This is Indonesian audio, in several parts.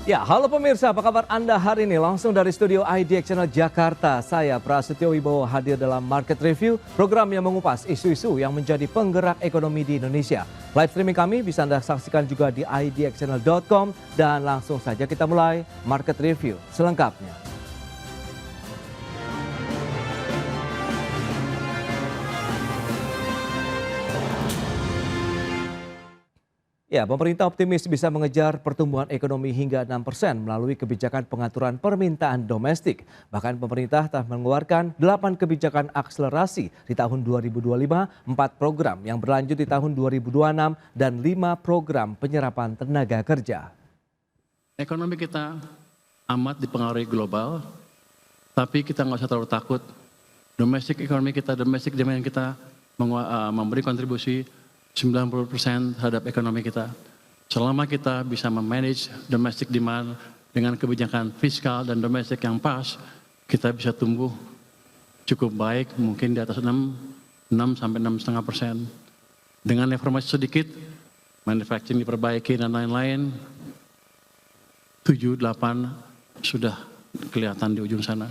Ya, halo pemirsa, apa kabar Anda hari ini? Langsung dari studio IDX Channel Jakarta, saya Prasetyo Wibowo hadir dalam Market Review, program yang mengupas isu-isu yang menjadi penggerak ekonomi di Indonesia. Live streaming kami bisa Anda saksikan juga di idxchannel.com dan langsung saja kita mulai Market Review selengkapnya. Ya, pemerintah optimis bisa mengejar pertumbuhan ekonomi hingga 6% melalui kebijakan pengaturan permintaan domestik. Bahkan pemerintah telah mengeluarkan 8 kebijakan akselerasi di tahun 2025, 4 program yang berlanjut di tahun 2026, dan 5 program penyerapan tenaga kerja. Ekonomi kita amat dipengaruhi global, tapi kita nggak usah terlalu takut. Domestic demand kita memberi kontribusi 90% terhadap ekonomi kita. Selama kita bisa memanage domestic demand dengan kebijakan fiskal dan domestik yang pas, kita bisa tumbuh cukup baik, mungkin di atas 6 sampai 6,5%. Dengan reformasi sedikit, manufacturing diperbaiki dan lain-lain, 7-8 sudah kelihatan di ujung sana.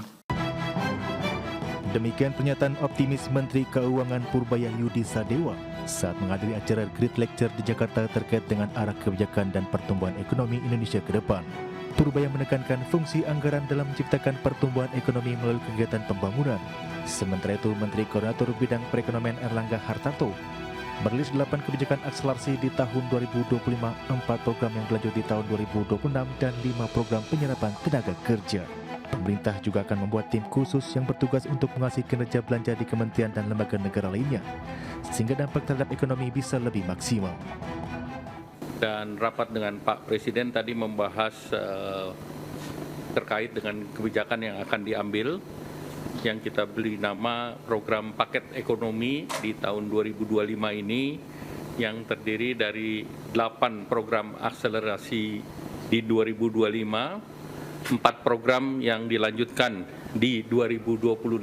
Demikian pernyataan optimis Menteri Keuangan Purbayayudi Sadewa saat menghadiri acara Great Lecture di Jakarta terkait dengan arah kebijakan dan pertumbuhan ekonomi Indonesia ke depan. Purbaya menekankan fungsi anggaran dalam menciptakan pertumbuhan ekonomi melalui kegiatan pembangunan. Sementara itu, Menteri Koordinator Bidang Perekonomian Erlangga Hartarto merilis 8 kebijakan akselerasi di tahun 2025, 4 program yang berlanjut di tahun 2026, dan 5 program penyerapan tenaga kerja. Pemerintah juga akan membuat tim khusus yang bertugas untuk mengawasi kinerja belanja di kementerian dan lembaga negara lainnya, sehingga dampak terhadap ekonomi bisa lebih maksimal. Dan rapat dengan Pak Presiden tadi membahas terkait dengan kebijakan yang akan diambil, yang kita beri nama program paket ekonomi di tahun 2025 ini, yang terdiri dari 8 program akselerasi di 2025, 4 program yang dilanjutkan di 2026,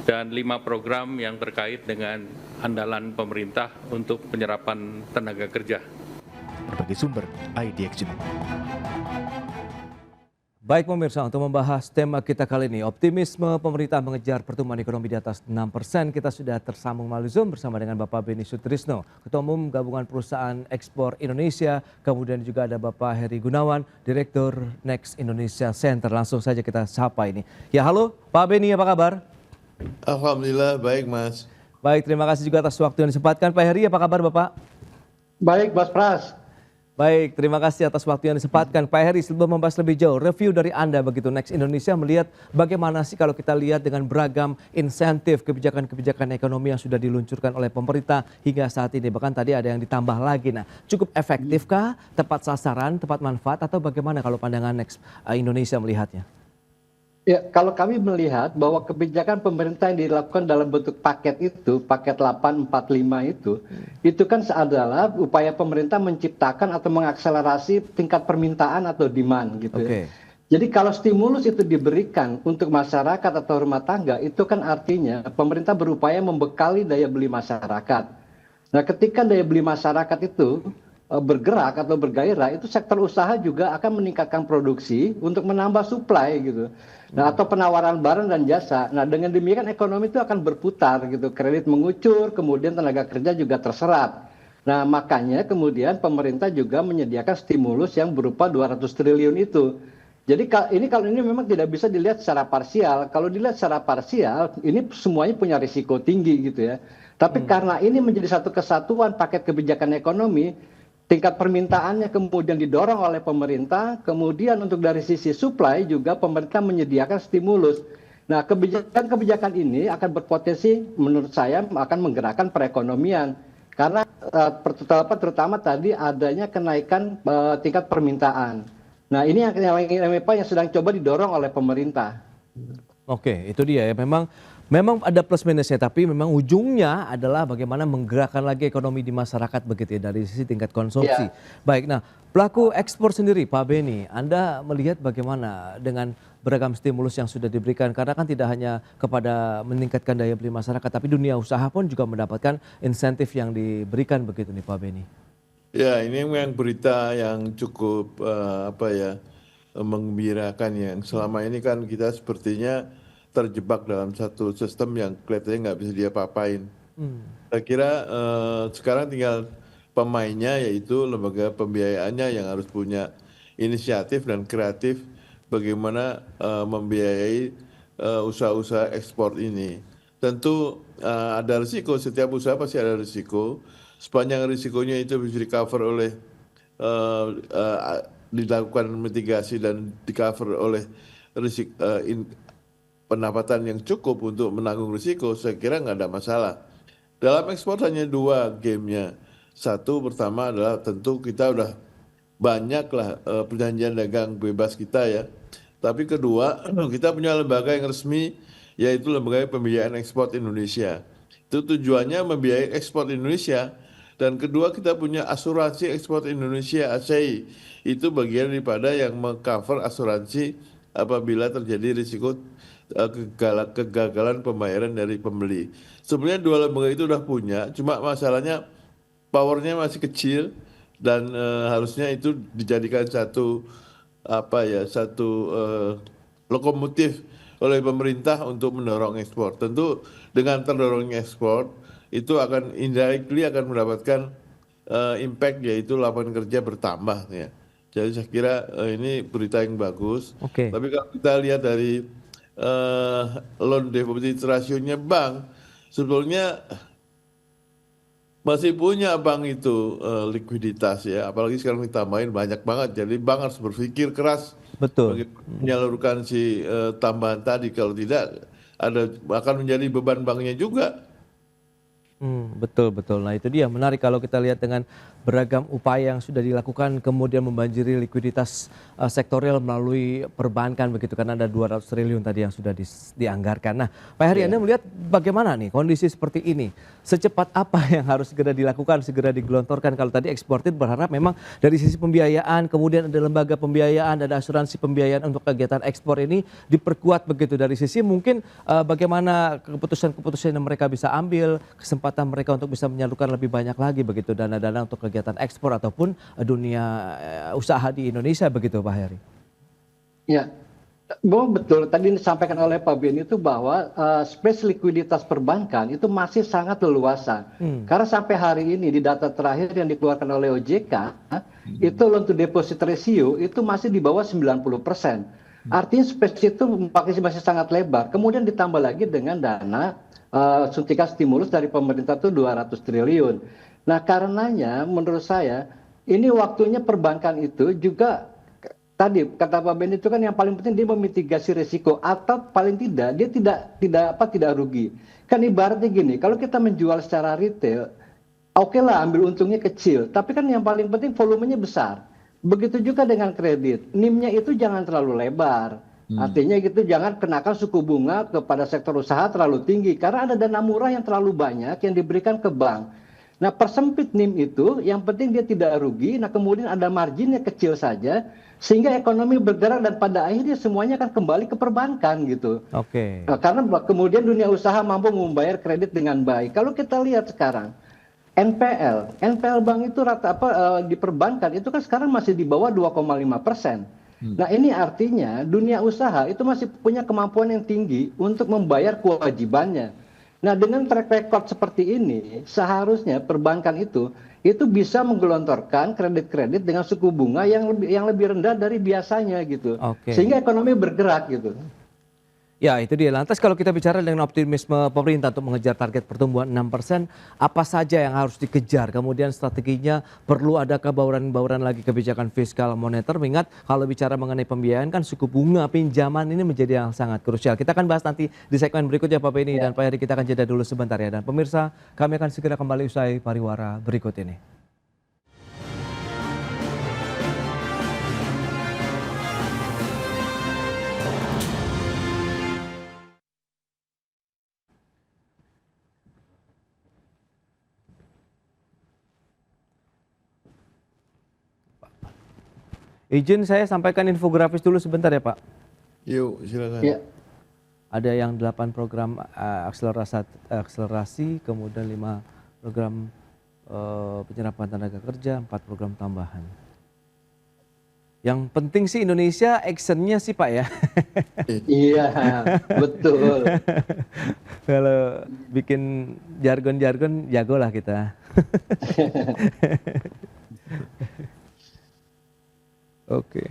dan 5 program yang terkait dengan andalan pemerintah untuk penyerapan tenaga kerja. Berbagai sumber, IDX Channel. Baik pemirsa, untuk membahas tema kita kali ini, optimisme pemerintah mengejar pertumbuhan ekonomi di atas 6%, kita sudah tersambung melalui Zoom bersama dengan Bapak Beni Sutrisno, Ketua Umum Gabungan Perusahaan Ekspor Indonesia, kemudian juga ada Bapak Heri Gunawan, Direktur Next Indonesia Center. Langsung saja kita sapa ini. Ya, halo Pak Beni, apa kabar? Alhamdulillah, baik Mas. Baik, terima kasih juga atas waktu yang disempatkan. Pak Heri, apa kabar Bapak? Baik, Mas Pras. Baik, terima kasih atas waktu yang disempatkan. Pak Heri, sebelum membahas lebih jauh, review dari Anda begitu, Next Indonesia melihat bagaimana sih kalau kita lihat dengan beragam insentif kebijakan-kebijakan ekonomi yang sudah diluncurkan oleh pemerintah hingga saat ini. Bahkan tadi ada yang ditambah lagi. Nah, cukup efektifkah, tepat sasaran, tepat manfaat, atau bagaimana kalau pandangan Next Indonesia melihatnya? Ya, kalau kami melihat bahwa kebijakan pemerintah yang dilakukan dalam bentuk paket itu, paket 845 itu kan adalah upaya pemerintah menciptakan atau mengakselerasi tingkat permintaan atau demand gitu ya. Jadi kalau stimulus itu diberikan untuk masyarakat atau rumah tangga, itu kan artinya pemerintah berupaya membekali daya beli masyarakat. Nah, ketika daya beli masyarakat itu bergerak atau bergairah, itu sektor usaha juga akan meningkatkan produksi untuk menambah supply gitu. Nah, atau penawaran barang dan jasa. Nah, dengan demikian ekonomi itu akan berputar gitu. Kredit mengucur, kemudian tenaga kerja juga terserap. Nah, makanya kemudian pemerintah juga menyediakan stimulus yang berupa 200 triliun itu. Jadi kalau ini memang tidak bisa dilihat secara parsial. Kalau dilihat secara parsial, ini semuanya punya risiko tinggi gitu ya. Tapi karena ini menjadi satu kesatuan paket kebijakan ekonomi, tingkat permintaannya kemudian didorong oleh pemerintah, kemudian untuk dari sisi supply juga pemerintah menyediakan stimulus. Nah, kebijakan-kebijakan ini akan berpotensi menurut saya akan menggerakkan perekonomian. Karena terutama tadi adanya kenaikan tingkat permintaan. Nah, ini yang sedang coba didorong oleh pemerintah. Oke, itu dia ya. Memang ada plus minusnya, tapi memang ujungnya adalah bagaimana menggerakkan lagi ekonomi di masyarakat begitu ya, dari sisi tingkat konsumsi. Ya. Baik, nah pelaku ekspor sendiri Pak Beni, Anda melihat bagaimana dengan beragam stimulus yang sudah diberikan, karena kan tidak hanya kepada meningkatkan daya beli masyarakat, tapi dunia usaha pun juga mendapatkan insentif yang diberikan begitu nih Pak Beni. Ya, ini memang berita yang cukup menggembirakan ya. Yang selama ini kan kita sepertinya terjebak dalam satu sistem yang kelihatannya nggak bisa diapa-apain. Saya kira sekarang tinggal pemainnya yaitu lembaga pembiayaannya yang harus punya inisiatif dan kreatif bagaimana membiayai usaha-usaha ekspor ini. Tentu ada risiko, setiap usaha pasti ada risiko. Sepanjang risikonya itu bisa di-cover oleh dilakukan mitigasi dan di-cover oleh pendapatan yang cukup untuk menanggung risiko, saya kira nggak ada masalah. Dalam ekspor hanya dua gamenya. Satu pertama adalah tentu kita udah banyak lah perjanjian dagang bebas kita ya. Tapi kedua kita punya lembaga yang resmi yaitu lembaga pembiayaan ekspor Indonesia. Itu tujuannya membiayai ekspor Indonesia. Dan kedua kita punya asuransi ekspor Indonesia ASEI. Itu bagian daripada yang mengcover asuransi apabila terjadi risiko kegagalan pembayaran dari pembeli. Sebenarnya dua lembaga itu udah punya, cuma masalahnya powernya masih kecil dan harusnya itu dijadikan satu lokomotif oleh pemerintah untuk mendorong ekspor. Tentu dengan terdorongnya ekspor itu akan indirectly akan mendapatkan impact yaitu lapangan kerja bertambah ya. Jadi saya kira ini berita yang bagus. Oke. Tapi kalau kita lihat dari loan deposit ratio-nya bank sebetulnya masih punya bank itu likuiditas ya, apalagi sekarang ditambahin banyak banget. Jadi bank harus berpikir keras Betul. menyalurkan si tambahan tadi. Kalau tidak akan menjadi beban banknya juga. Betul betul. Nah itu dia menarik kalau kita lihat dengan beragam upaya yang sudah dilakukan kemudian membanjiri likuiditas sektorial melalui perbankan begitu karena ada 200 triliun tadi yang sudah dianggarkan. Nah Pak Heri Anda melihat bagaimana nih kondisi seperti ini? Secepat apa yang harus segera dilakukan, segera digelontorkan? Kalau tadi eksportir berharap memang dari sisi pembiayaan, kemudian ada lembaga pembiayaan, ada asuransi pembiayaan untuk kegiatan ekspor ini diperkuat begitu. Dari sisi mungkin bagaimana keputusan-keputusan yang mereka bisa ambil, kesempatan mereka untuk bisa menyalurkan lebih banyak lagi begitu dana-dana untuk kegiatan ekspor ataupun dunia usaha di Indonesia begitu Pak Heri. Ya, betul. Tadi disampaikan oleh Pak Ben itu bahwa space likuiditas perbankan itu masih sangat leluasa. Karena sampai hari ini di data terakhir yang dikeluarkan oleh OJK, itu loan to deposit ratio itu masih di bawah 90%. Artinya space itu masih sangat lebar. Kemudian ditambah lagi dengan dana suntikan stimulus dari pemerintah itu 200 triliun. Nah, karenanya menurut saya ini waktunya perbankan itu juga tadi kata Pak Ben itu kan yang paling penting dia memitigasi risiko atau paling tidak dia tidak rugi. Kan ibaratnya gini, kalau kita menjual secara retail, oke lah ambil untungnya kecil, tapi kan yang paling penting volumenya besar. Begitu juga dengan kredit, NIM-nya itu jangan terlalu lebar. Artinya gitu jangan kenakan suku bunga kepada sektor usaha terlalu tinggi karena ada dana murah yang terlalu banyak yang diberikan ke bank. Nah, persempit NIM itu yang penting dia tidak rugi, nah kemudian ada marginnya kecil saja sehingga ekonomi bergerak dan pada akhirnya semuanya akan kembali ke perbankan gitu. Oke. Nah, karena kemudian dunia usaha mampu membayar kredit dengan baik. Kalau kita lihat sekarang NPL bank itu di perbankan itu kan sekarang masih di bawah 2,5%. Nah ini artinya dunia usaha itu masih punya kemampuan yang tinggi untuk membayar kewajibannya. Nah dengan track record seperti ini seharusnya perbankan itu bisa menggelontorkan kredit-kredit dengan suku bunga yang lebih rendah dari biasanya gitu. Oke. Sehingga ekonomi bergerak gitu. Ya itu dia. Lantas kalau kita bicara dengan optimisme pemerintah untuk mengejar target pertumbuhan 6%, apa saja yang harus dikejar? Kemudian strateginya perlu adakah bauran-bauran lagi kebijakan fiskal moneter? Mengingat kalau bicara mengenai pembiayaan kan suku bunga pinjaman ini menjadi yang sangat krusial. Kita akan bahas nanti di segmen berikutnya Pak Beni dan Pak Heri, kita akan jeda dulu sebentar ya. Dan pemirsa kami akan segera kembali usai pariwara berikut ini. Izin saya sampaikan infografis dulu sebentar ya Pak. Yuk, silakan. Ya. Ada yang 8 program akselerasi, kemudian 5 program penyerapan tenaga kerja, 4 program tambahan. Yang penting sih Indonesia actionnya sih Pak ya. Iya, betul. Kalau bikin jargon-jargon jagolah kita. Oke.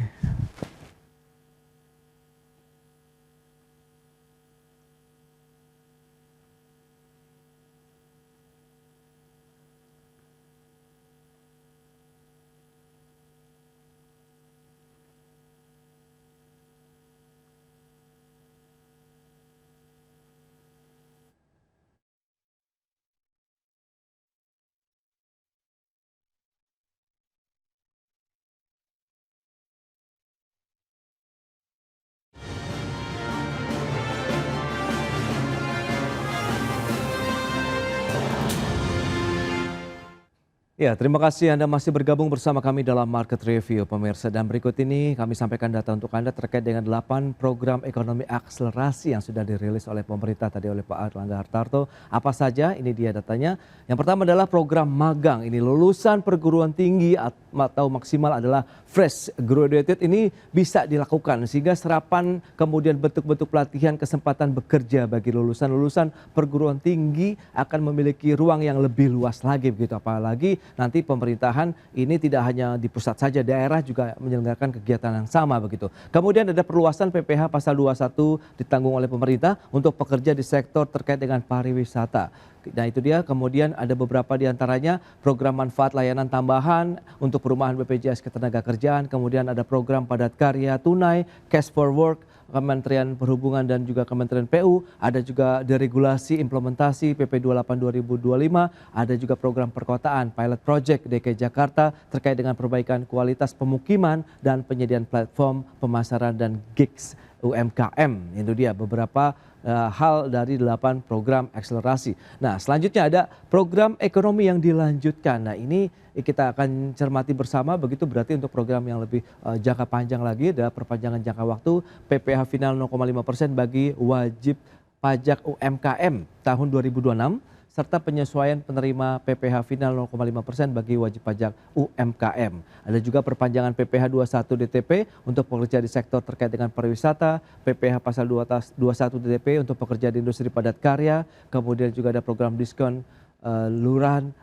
Ya, terima kasih Anda masih bergabung bersama kami dalam Market Review, pemirsa. Dan berikut ini kami sampaikan data untuk Anda terkait dengan 8 program ekonomi akselerasi yang sudah dirilis oleh pemerintah tadi oleh Pak Airlangga Hartarto. Apa saja? Ini dia datanya. Yang pertama adalah program magang. Ini lulusan perguruan tinggi atau maksimal adalah fresh graduated ini bisa dilakukan sehingga serapan kemudian bentuk-bentuk pelatihan kesempatan bekerja bagi lulusan perguruan tinggi akan memiliki ruang yang lebih luas lagi begitu, apalagi nanti pemerintahan ini tidak hanya di pusat saja, daerah juga menyelenggarakan kegiatan yang sama begitu. Kemudian ada perluasan PPh pasal 21 ditanggung oleh pemerintah untuk pekerja di sektor terkait dengan pariwisata. Nah itu dia, kemudian ada beberapa di antaranya program manfaat layanan tambahan untuk perumahan BPJS Ketenagakerjaan, kemudian ada program padat karya tunai, cash for work, Kementerian Perhubungan dan juga Kementerian PU, ada juga deregulasi implementasi PP 28 2025, ada juga program perkotaan pilot project DKI Jakarta terkait dengan perbaikan kualitas pemukiman dan penyediaan platform pemasaran dan gigs UMKM. Itu dia beberapa hal dari 8 program akselerasi. Nah, selanjutnya ada program ekonomi yang dilanjutkan. Nah, ini kita akan cermati bersama, begitu berarti untuk program yang lebih jangka panjang lagi ada perpanjangan jangka waktu PPh final 0,5% bagi wajib pajak UMKM tahun 2026 serta penyesuaian penerima PPh final 0,5% bagi wajib pajak UMKM. Ada juga perpanjangan PPh 21 DTP untuk pekerja di sektor terkait dengan pariwisata, PPh pasal 21 DTP untuk pekerja di industri padat karya, kemudian juga ada program diskon lurahan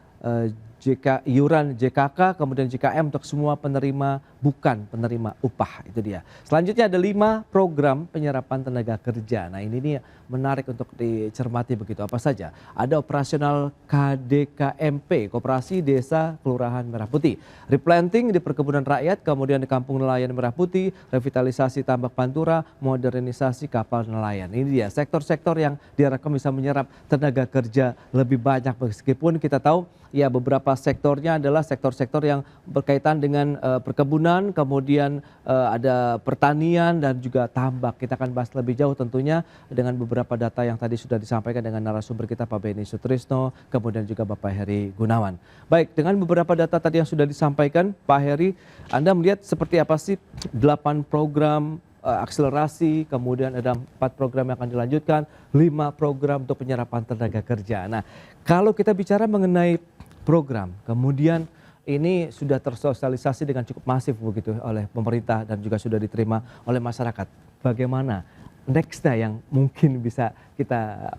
iuran JKK, kemudian JKM untuk semua penerima bukan penerima upah, itu dia. Selanjutnya ada 5 program penyerapan tenaga kerja. Nah ini nih menarik untuk dicermati begitu. Apa saja? Ada operasional KDKMP, Koperasi Desa Kelurahan Merah Putih. Replanting di perkebunan rakyat, kemudian di Kampung Nelayan Merah Putih, revitalisasi tambak pantura, modernisasi kapal nelayan. Ini dia sektor-sektor yang diharapkan bisa menyerap tenaga kerja lebih banyak, meskipun kita tahu ya beberapa sektornya adalah sektor-sektor yang berkaitan dengan perkebunan, kemudian ada pertanian dan juga tambak. Kita akan bahas lebih jauh tentunya dengan beberapa data yang tadi sudah disampaikan dengan narasumber kita Pak Beni Sutrisno, kemudian juga Bapak Heri Gunawan. Baik, dengan beberapa data tadi yang sudah disampaikan Pak Heri, Anda melihat seperti apa sih 8 program akselerasi, kemudian ada 4 program yang akan dilanjutkan, 5 program untuk penyerapan tenaga kerja. Nah, kalau kita bicara mengenai program, kemudian ini sudah tersosialisasi dengan cukup masif begitu oleh pemerintah dan juga sudah diterima oleh masyarakat. Bagaimana nextnya yang mungkin bisa kita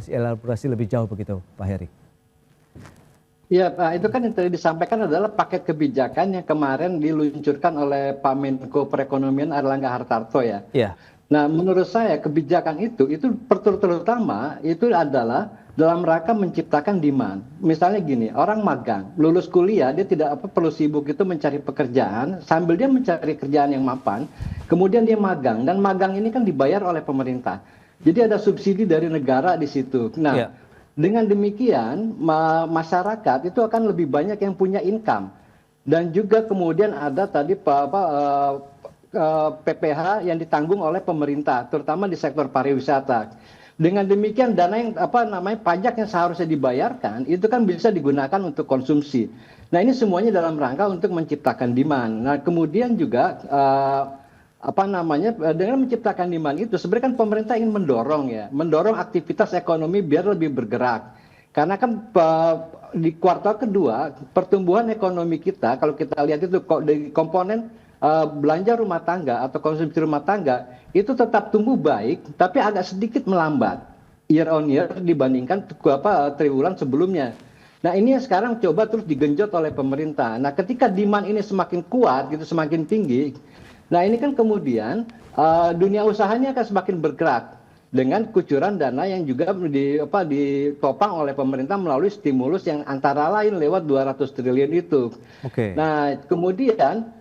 elaborasi lebih jauh begitu, Pak Heri? Ya, Pak, itu kan yang tadi disampaikan adalah paket kebijakan yang kemarin diluncurkan oleh Pak Menko Perekonomian Airlangga Hartarto ya. Iya. Nah, menurut saya kebijakan itu terutama itu adalah dalam rangka menciptakan demand. Misalnya gini, orang magang, lulus kuliah, dia tidak perlu sibuk itu mencari pekerjaan, sambil dia mencari kerjaan yang mapan, kemudian dia magang, dan magang ini kan dibayar oleh pemerintah. Jadi ada subsidi dari negara di situ. Nah, dengan demikian masyarakat itu akan lebih banyak yang punya income. Dan juga kemudian ada tadi PPh yang ditanggung oleh pemerintah, terutama di sektor pariwisata. Dengan demikian dana yang pajak yang seharusnya dibayarkan itu kan bisa digunakan untuk konsumsi. Nah, ini semuanya dalam rangka untuk menciptakan demand. Nah, kemudian juga dengan menciptakan demand itu sebenarnya kan pemerintah ingin mendorong aktivitas ekonomi biar lebih bergerak. Karena kan di kuartal kedua pertumbuhan ekonomi kita kalau kita lihat itu kok dari komponen belanja rumah tangga atau konsumsi rumah tangga itu tetap tumbuh baik tapi agak sedikit melambat year on year dibandingkan triwulan sebelumnya. Nah ini yang sekarang coba terus digenjot oleh pemerintah. Nah ketika demand ini semakin kuat gitu semakin tinggi, nah ini kan kemudian dunia usahanya akan semakin bergerak dengan kucuran dana yang juga ditopang oleh pemerintah melalui stimulus yang antara lain lewat 200 triliun itu. Oke. Nah kemudian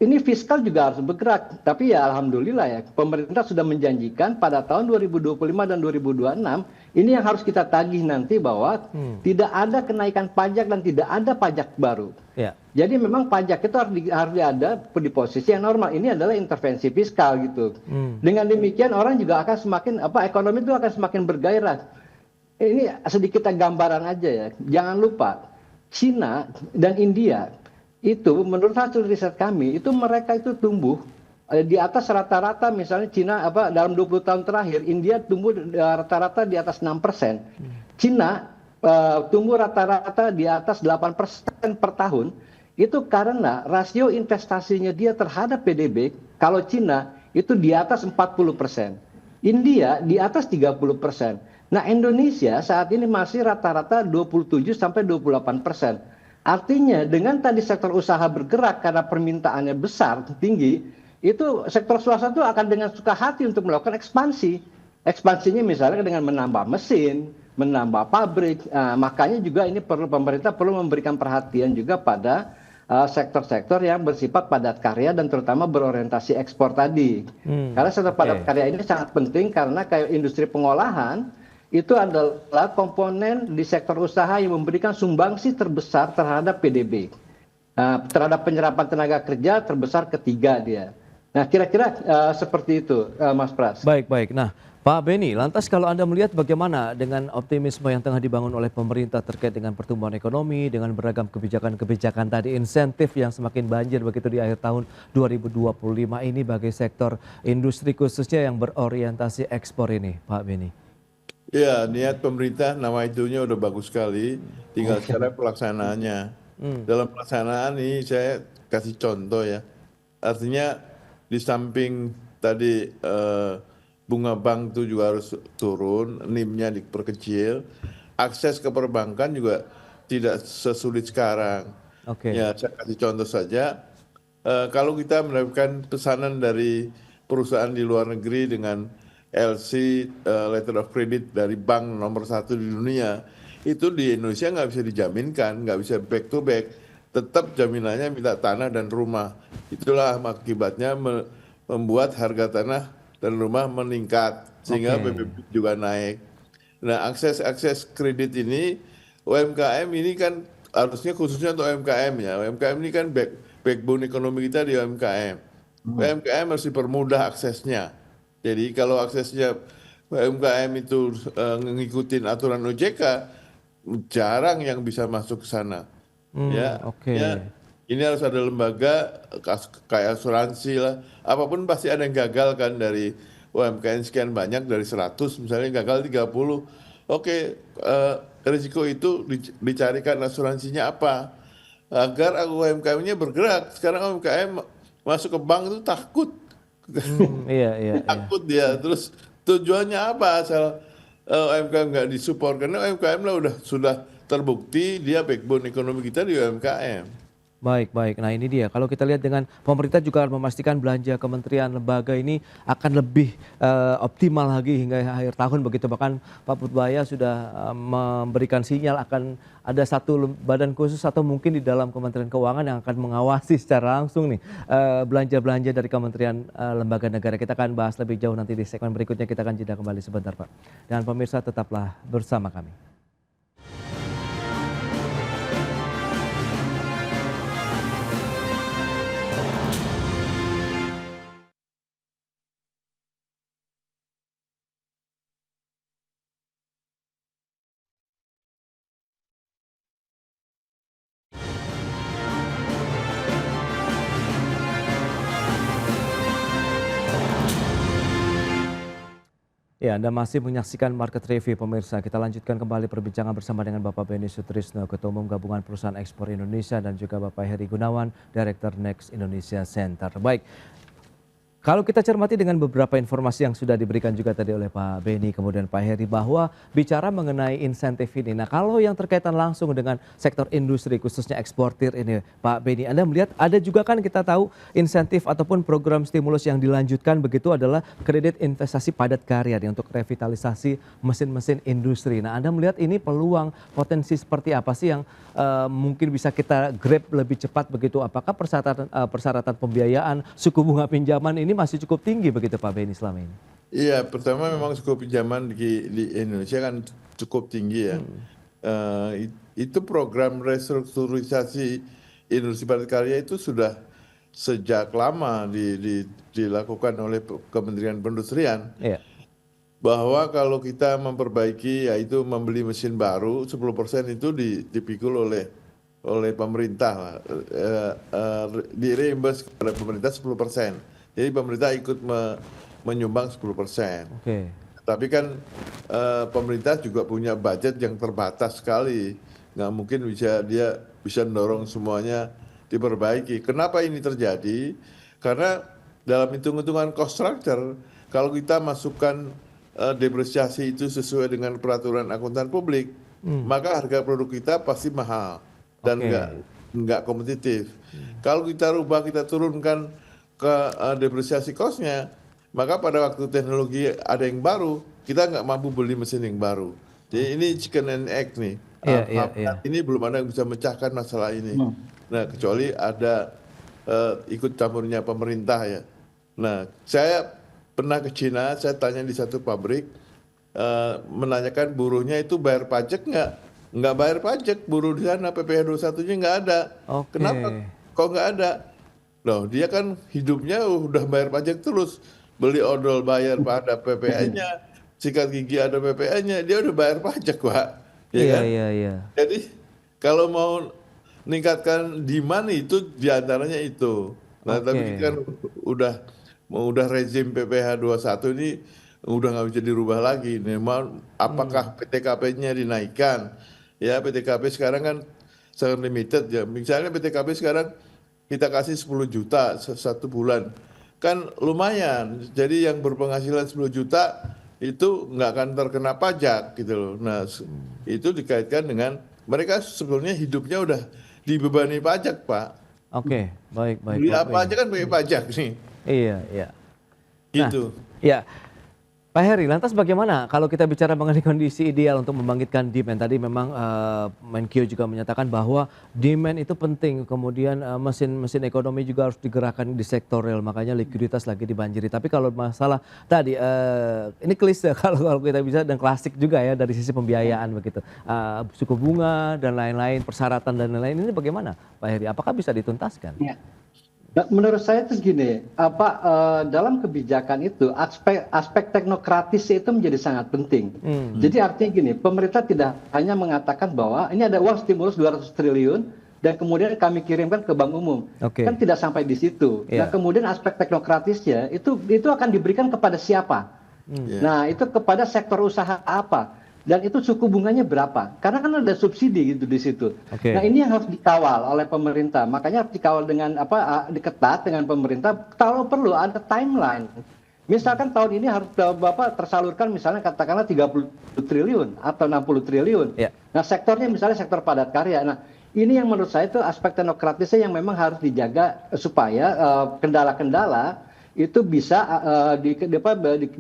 ini fiskal juga harus bergerak, tapi ya alhamdulillah ya pemerintah sudah menjanjikan pada tahun 2025 dan 2026 ini yang harus kita tagih nanti bahwa tidak ada kenaikan pajak dan tidak ada pajak baru. Ya. Jadi memang pajak itu harus ada di posisi yang normal. Ini adalah intervensi fiskal gitu. Dengan demikian orang juga akan semakin ekonomi itu akan semakin bergairah. Ini sedikit gambaran aja ya. Jangan lupa Cina dan India itu menurut hasil riset kami itu mereka itu tumbuh di atas rata-rata misalnya Cina dalam 20 tahun terakhir India tumbuh rata-rata di atas 6%. Cina tumbuh rata-rata di atas 8% per tahun. Itu karena rasio investasinya dia terhadap PDB kalau Cina itu di atas 40%. India di atas 30%. Nah, Indonesia saat ini masih rata-rata 27 sampai 28%. Artinya dengan tadi sektor usaha bergerak karena permintaannya besar, tinggi, itu sektor swasta itu akan dengan suka hati untuk melakukan ekspansi. Ekspansinya misalnya dengan menambah mesin, menambah pabrik. Makanya juga ini pemerintah perlu memberikan perhatian juga pada sektor-sektor yang bersifat padat karya dan terutama berorientasi ekspor tadi. Karena sektor padat karya ini sangat penting karena kayak industri pengolahan itu adalah komponen di sektor usaha yang memberikan sumbangsi terbesar terhadap PDB. Terhadap penyerapan tenaga kerja terbesar ketiga dia. Nah kira-kira seperti itu Mas Pras. Baik. Nah Pak Beni, lantas kalau Anda melihat bagaimana dengan optimisme yang tengah dibangun oleh pemerintah terkait dengan pertumbuhan ekonomi, dengan beragam kebijakan-kebijakan tadi, insentif yang semakin banjir begitu di akhir tahun 2025 ini bagi sektor industri khususnya yang berorientasi ekspor ini, Pak Beni? Ya, niat pemerintah nama itunya udah bagus sekali, tinggal sekarang pelaksanaannya. Dalam pelaksanaan ini saya kasih contoh ya, artinya di samping tadi bunga bank itu juga harus turun, NIM-nya diperkecil, akses ke perbankan juga tidak sesulit sekarang. Ya, saya kasih contoh saja, kalau kita mendapatkan pesanan dari perusahaan di luar negeri dengan LC, letter of credit dari bank nomor 1 di dunia, itu di Indonesia nggak bisa dijaminkan, nggak bisa back to back, tetap jaminannya minta tanah dan rumah. Itulah akibatnya membuat harga tanah dan rumah meningkat, sehingga PPB juga naik. Nah akses kredit ini, UMKM ini kan harusnya khususnya untuk UMKM ya, UMKM ini kan backbone ekonomi kita di UMKM. UMKM harus dipermudah aksesnya. Jadi kalau aksesnya UMKM itu ngikutin aturan OJK, jarang yang bisa masuk ke sana. Ya, ini harus ada lembaga kayak asuransi lah. Apapun pasti ada yang gagal kan dari UMKM sekian banyak dari 100 misalnya gagal 30. Risiko itu dicarikan asuransinya apa agar UMKM-nya bergerak. Sekarang UMKM masuk ke bank itu takut. Takut dia. Terus tujuannya apa asal UMKM nggak disupport, karena UMKM lah sudah terbukti dia backbone ekonomi kita di UMKM. Baik. Nah ini dia, kalau kita lihat dengan pemerintah juga memastikan belanja kementerian lembaga ini akan lebih optimal lagi hingga akhir tahun begitu. Bahkan Pak Purwaya sudah memberikan sinyal akan ada satu badan khusus atau mungkin di dalam Kementerian Keuangan yang akan mengawasi secara langsung nih belanja-belanja dari kementerian lembaga negara. Kita akan bahas lebih jauh nanti di segmen berikutnya. Kita akan jeda kembali sebentar Pak. Dan pemirsa tetaplah bersama kami. Ya, Anda masih menyaksikan Market Review, pemirsa. Kita lanjutkan kembali perbincangan bersama dengan Bapak Beni Sutrisno, Ketua Umum Gabungan Perusahaan Ekspor Indonesia, dan juga Bapak Heri Gunawan, Direktur Next Indonesia Center. Baik, kalau kita cermati dengan beberapa informasi yang sudah diberikan juga tadi oleh Pak Beni, kemudian Pak Heri, bahwa bicara mengenai insentif ini. Nah, kalau yang terkaitan langsung dengan sektor industri, khususnya eksportir ini, Pak Beni, Anda melihat ada juga kan kita tahu insentif ataupun program stimulus yang dilanjutkan begitu adalah kredit investasi padat karya nih, untuk revitalisasi mesin-mesin industri. Nah, Anda melihat ini peluang potensi seperti apa sih yang mungkin bisa kita grab lebih cepat begitu? Apakah persyaratan pembiayaan, suku bunga pinjaman ini masih cukup tinggi begitu Pak Beni selama ini? Iya, pertama memang suku pinjaman di Indonesia kan cukup tinggi ya. Itu program restrukturisasi industri padat karya itu sudah sejak lama dilakukan oleh Kementerian Perindustrian. Iya. Bahwa kalau kita memperbaiki, yaitu membeli mesin baru, 10% itu dipikul oleh pemerintah, di-reimburse kepada pemerintah 10%. Jadi pemerintah ikut menyumbang 10%. Oke. Tapi kan pemerintah juga punya budget yang terbatas sekali. Nggak mungkin dia bisa mendorong semuanya diperbaiki. Kenapa ini terjadi? Karena dalam hitung-hitungan cost structure, kalau kita masukkan depresiasi itu sesuai dengan peraturan akuntan publik, maka harga produk kita pasti mahal dan nggak kompetitif. Kalau kita rubah, kita turunkan ke depresiasi cost-nya, maka pada waktu teknologi ada yang baru, kita nggak mampu beli mesin yang baru. Jadi ini chicken and egg nih. Ini belum ada yang bisa memecahkan masalah ini. Nah, kecuali ada ikut campurnya pemerintah ya. Nah, saya pernah ke Cina, saya tanya di satu pabrik, menanyakan buruhnya itu bayar pajak nggak? Nggak bayar pajak, buruh di sana PPh 21-nya nggak ada. Kenapa? Kok nggak ada? Loh, dia kan hidupnya udah bayar pajak terus. Beli odol bayar pada PPh-nya, sikat gigi ada PPh-nya, dia udah bayar pajak, Pak. Ya kan? Iya. Jadi kalau mau meningkatkan demand itu diantaranya itu. Nah, tapi kan udah rezim PPh 21 ini udah nggak bisa dirubah lagi. Memang apakah PTKP-nya dinaikkan? Ya, PTKP sekarang kan sangat limited ya. Misalnya PTKP sekarang kita kasih 10 juta satu bulan, kan lumayan. Jadi yang berpenghasilan 10 juta itu nggak akan terkena pajak gitu loh. Nah, itu dikaitkan dengan mereka sebetulnya hidupnya udah dibebani pajak, Pak. Oke, baik. Beli apa aja kan pakai pajak nih. Iya. Gitu. Ya, Pak Heri, lantas bagaimana kalau kita bicara mengenai kondisi ideal untuk membangkitkan demand? Tadi memang Menkyu juga menyatakan bahwa demand itu penting, kemudian mesin ekonomi juga harus digerakkan di sektor real, makanya likuiditas lagi dibanjiri. Tapi kalau masalah tadi, ini klise kalau kita bisa, dan klasik juga ya dari sisi pembiayaan begitu. Suku bunga dan lain-lain, persyaratan dan lain-lain, ini bagaimana Pak Heri? Apakah bisa dituntaskan? Ya. Nah, menurut saya itu gini, dalam kebijakan itu aspek teknokratis itu menjadi sangat penting. Jadi artinya gini, pemerintah tidak hanya mengatakan bahwa ini ada uang stimulus 200 triliun dan kemudian kami kirimkan ke bank umum, kan tidak sampai di situ. Nah, kemudian aspek teknokratisnya itu akan diberikan kepada siapa? Nah, itu kepada sektor usaha apa? Dan itu suku bunganya berapa? Karena kan ada subsidi gitu di situ. Nah, ini yang harus dikawal oleh pemerintah. Makanya harus dikawal dengan diketat dengan pemerintah. Kalau perlu ada timeline. Misalkan tahun ini harus tersalurkan misalnya katakanlah 30 triliun atau 60 triliun. Nah, sektornya misalnya sektor padat karya. Nah, ini yang menurut saya itu aspek teknokratisnya yang memang harus dijaga supaya kendala-kendala itu bisa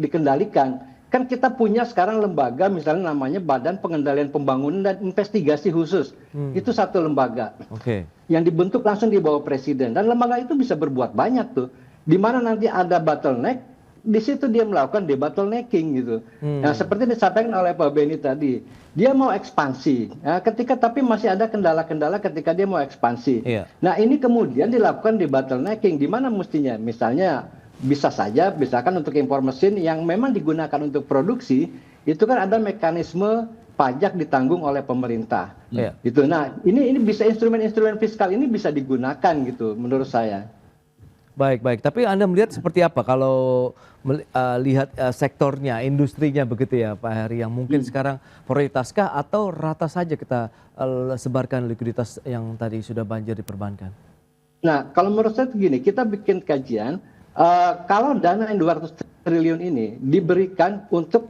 dikendalikan. Kan kita punya sekarang lembaga misalnya namanya Badan Pengendalian Pembangunan dan Investigasi Khusus. Itu satu lembaga yang dibentuk langsung di bawah presiden. Dan lembaga itu bisa berbuat banyak tuh. Di mana nanti ada bottleneck, di situ dia melakukan debottlenecking gitu. Nah, seperti disampaikan oleh Pak Beni tadi, dia mau ekspansi. Nah, tapi masih ada kendala-kendala ketika dia mau ekspansi. Nah, ini kemudian dilakukan debottlenecking di mana mestinya misalnya bisa saja, misalkan untuk impor mesin yang memang digunakan untuk produksi, itu kan ada mekanisme pajak ditanggung oleh pemerintah. Gitu. Nah, ini bisa instrumen-instrumen fiskal ini bisa digunakan gitu, menurut saya. Baik, baik. Tapi Anda melihat seperti apa kalau lihat sektornya, industrinya begitu ya Pak Heri, yang mungkin sekarang prioritaskah atau rata saja kita sebarkan likuiditas yang tadi sudah banjir di perbankan? Nah, kalau menurut saya begini, kita bikin kajian, kalau dana yang 200 triliun ini diberikan untuk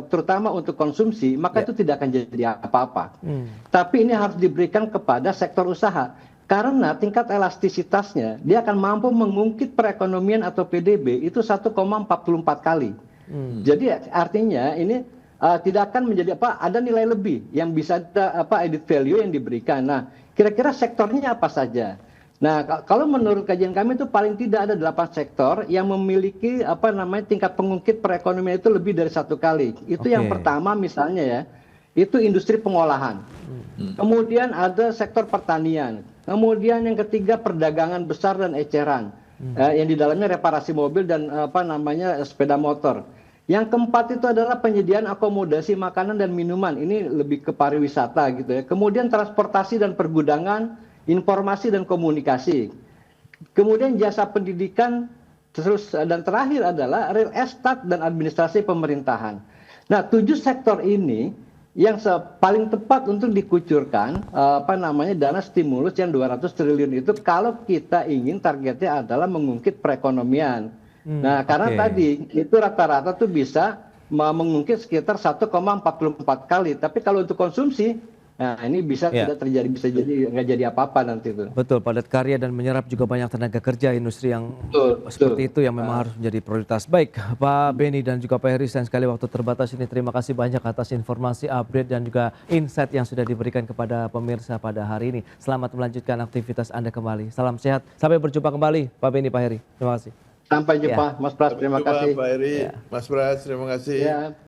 terutama untuk konsumsi, maka itu tidak akan jadi apa-apa. Tapi ini harus diberikan kepada sektor usaha. Karena tingkat elastisitasnya, dia akan mampu mengungkit perekonomian atau PDB itu 1,44 kali. Jadi artinya ini tidak akan menjadi ada nilai lebih yang bisa added value yang diberikan. Nah, kira-kira sektornya apa saja? Nah, kalau menurut kajian kami itu paling tidak ada 8 sektor yang memiliki tingkat pengungkit perekonomian itu lebih dari 1 kali. Itu yang pertama misalnya ya, itu industri pengolahan. Kemudian ada sektor pertanian. Kemudian yang ketiga perdagangan besar dan eceran, yang di dalamnya reparasi mobil dan sepeda motor. Yang keempat itu adalah penyediaan akomodasi makanan dan minuman. Ini lebih ke pariwisata gitu ya. Kemudian transportasi dan pergudangan, informasi dan komunikasi. Kemudian jasa pendidikan, dan terakhir adalah real estate dan administrasi pemerintahan. Nah, 7 sektor ini yang paling tepat untuk dikucurkan dana stimulus yang 200 triliun itu kalau kita ingin targetnya adalah mengungkit perekonomian. Nah, karena tadi itu rata-rata tuh bisa mengungkit sekitar 1,44 kali. Tapi kalau untuk konsumsi, nah ini bisa tidak terjadi, bisa jadi nggak jadi apa-apa nanti itu. Betul, padat karya dan menyerap juga banyak tenaga kerja industri yang seperti itu yang memang harus menjadi prioritas. Baik, Pak Beni dan juga Pak Heri, sayang sekali waktu terbatas ini. Terima kasih banyak atas informasi, update dan juga insight yang sudah diberikan kepada pemirsa pada hari ini. Selamat melanjutkan aktivitas Anda kembali. Salam sehat, sampai berjumpa kembali Pak Beni, Pak Heri. Terima kasih. Sampai jumpa, Mas Pras. Terima kasih. Pak Heri, Mas Pras, terima kasih.